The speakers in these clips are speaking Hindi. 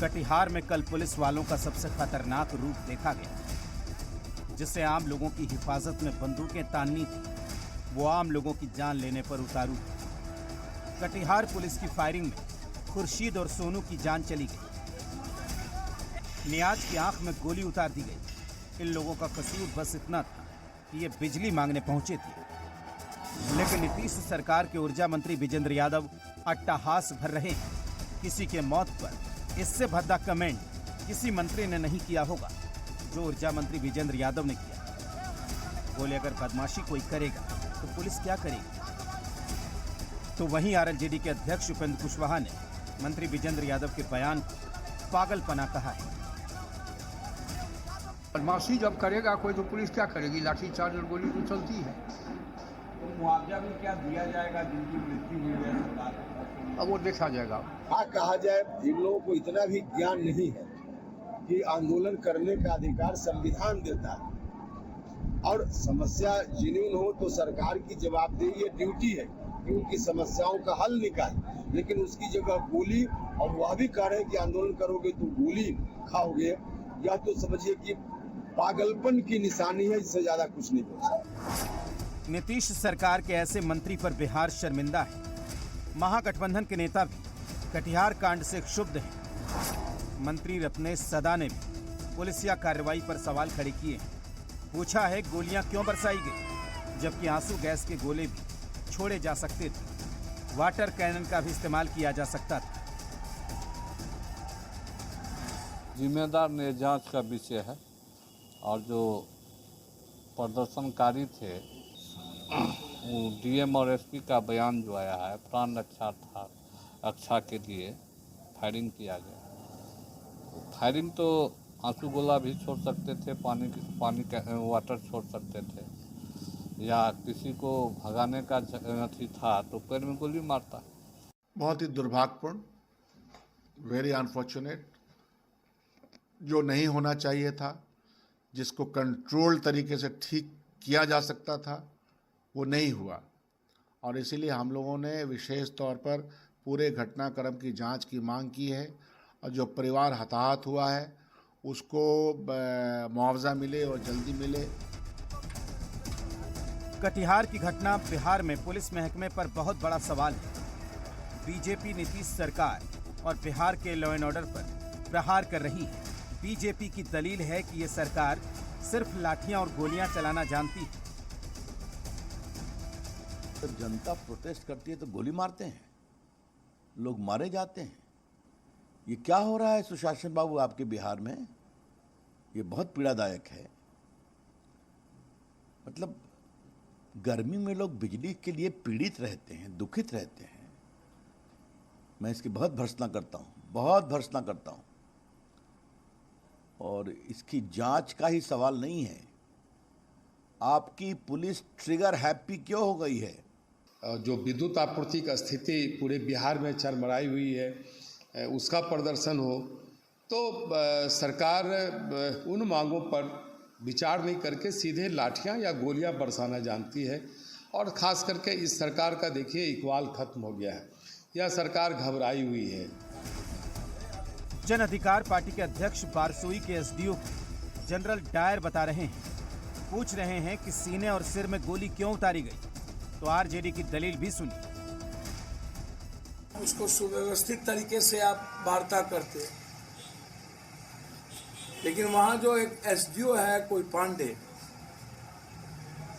कटिहार में कल पुलिस वालों का सबसे खतरनाक रूप देखा गया, जिससे आम लोगों की हिफाजत में बंदूकें ताननी थी, वो आम लोगों की जान लेने पर उतारू थी। कटिहार पुलिस की फायरिंग में खुर्शीद और सोनू की जान चली गई। नियाज की आंख में गोली उतार दी गई। इन लोगों का कसूर बस इतना था कि ये बिजली मांगने पहुंचे थे। लेकिन नीतीश सरकार के ऊर्जा मंत्री विजेंद्र यादव अट्टहास भर रहे हैं। किसी के मौत पर इससे भद्दा कमेंट किसी मंत्री ने नहीं किया होगा जो ऊर्जा मंत्री विजेंद्र यादव ने किया। बोले अगर बदमाशी कोई करेगा तो पुलिस क्या करेगी? तो वहीं आरएलजेडी के अध्यक्ष उपेंद्र कुशवाहा ने मंत्री विजेंद्र यादव के बयान को पागलपना कहा है। बदमाशी जब करेगा कोई तो पुलिस क्या करेगी? लाठीचार्ज और गोली तो चलती है। तो मुआवजा भी क्या दिया जाएगा जिनकी मृत्यु हुई है सरकार? अब वो देखा जाएगा। हाँ, कहा जाए इन लोगों को इतना भी ज्ञान नहीं है कि आंदोलन करने का अधिकार संविधान देता है, और समस्या जेन्युइन हो तो सरकार की जवाबदेही है, ड्यूटी है कि उनकी समस्याओं का हल निकाले। लेकिन उसकी जगह गोली, और वह भी कह रहे हैं कि आंदोलन करोगे तो गोली खाओगे, या तो समझिए कि पागलपन की निशानी है, इससे ज्यादा कुछ नहीं हो सकता। नीतीश सरकार के ऐसे मंत्री पर बिहार शर्मिंदा है। महागठबंधन के नेता भी कटिहार कांड से क्षुब्ध हैं। मंत्री रत्नेश सदा ने भी पुलिसिया कार्रवाई पर सवाल खड़े किए हैं। पूछा है गोलियां क्यों बरसाई गई, जबकि आंसू गैस के गोले भी छोड़े जा सकते थे, वाटर कैनन का भी इस्तेमाल किया जा सकता था। जिम्मेदार ने जांच का विषय है, और जो प्रदर्शनकारी थे वो डीएम और एसपी का बयान जो आया है, प्राण रक्षा के लिए फायरिंग किया गया। फायरिंग तो आंसू गोला भी छोड़ सकते थे, पानी का वाटर छोड़ सकते थे, या किसी को भगाने का अथी था तो पैर में गोली मारता। बहुत ही दुर्भाग्यपूर्ण, वेरी अनफॉर्चुनेट, जो नहीं होना चाहिए था, जिसको कंट्रोल तरीके से ठीक किया जा सकता था, वो नहीं हुआ। और इसीलिए हम लोगों ने विशेष तौर पर पूरे घटनाक्रम की जांच की मांग की है, और जो परिवार हताहत हुआ है उसको मुआवजा मिले और जल्दी मिले। कटिहार की घटना बिहार में पुलिस महकमे पर बहुत बड़ा सवाल है। बीजेपी नीतीश सरकार और बिहार के लॉ एंड ऑर्डर पर प्रहार कर रही है। बीजेपी की दलील है कि ये सरकार सिर्फ लाठियां और गोलियां चलाना जानती है। जब जनता प्रोटेस्ट करती है तो गोली मारते हैं, लोग मारे जाते हैं। ये क्या हो रहा है सुशासन बाबू आपके बिहार में? ये बहुत पीड़ादायक है। मतलब गर्मी में लोग बिजली के लिए पीड़ित रहते हैं, दुखित रहते हैं। मैं इसकी बहुत भर्त्सना करता हूँ, बहुत भर्त्सना करता हूँ। और इसकी जांच का ही सवाल नहीं है। आपकी पुलिस ट्रिगर हैप्पी क्यों हो गई है? जो विद्युत आपूर्ति की स्थिति पूरे बिहार में चरमराई हुई है, उसका प्रदर्शन हो तो सरकार उन मांगों पर विचार नहीं करके सीधे लाठियां या गोलियां बरसाना जानती है। और ख़ास करके इस सरकार का देखिए इकबाल खत्म हो गया है, यह सरकार घबराई हुई है। जन अधिकार पार्टी के अध्यक्ष बारसोई के एसडीओ जनरल डायर बता रहे हैं, पूछ रहे हैं कि सीने और सिर में गोली क्यों उतारी गई। तो आरजेडी की दलील भी सुनिए। उसको सुव्यवस्थित तरीके से आप वार्ता करते, लेकिन वहां जो एक एसडीओ है कोई पांडे,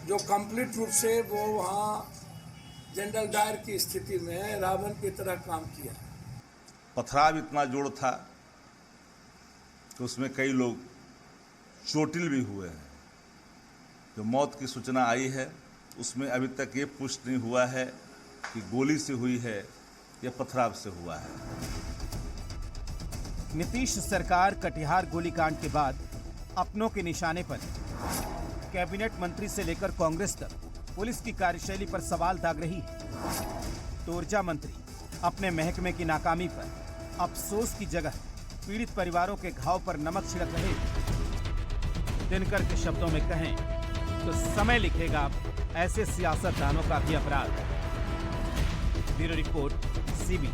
जो कंप्लीट रूप से वो वहां जनरल डायर की स्थिति में रावण की तरह काम किया। पथराव इतना जोड़ था कि उसमें कई लोग चोटिल भी हुए हैं। जो मौत की सूचना आई है उसमें अभी तक ये पुष्टि नहीं हुआ है कि गोली से हुई है या पथराव से हुआ है। नीतीश सरकार कटिहार गोलीकांड के बाद अपनों के निशाने पर कैबिनेट मंत्री से लेकर कांग्रेस तक पुलिस की कार्यशैली पर सवाल दाग रही है। तो ऊर्जा मंत्री अपने महकमे की नाकामी पर अफसोस की जगह पीड़ित परिवारों के घाव पर नमक छिड़क रहे। दिनकर के शब्दों में कहें तो समय लिखेगा ऐसे सियासतदानों का भी अपराध। Bureau report, CB।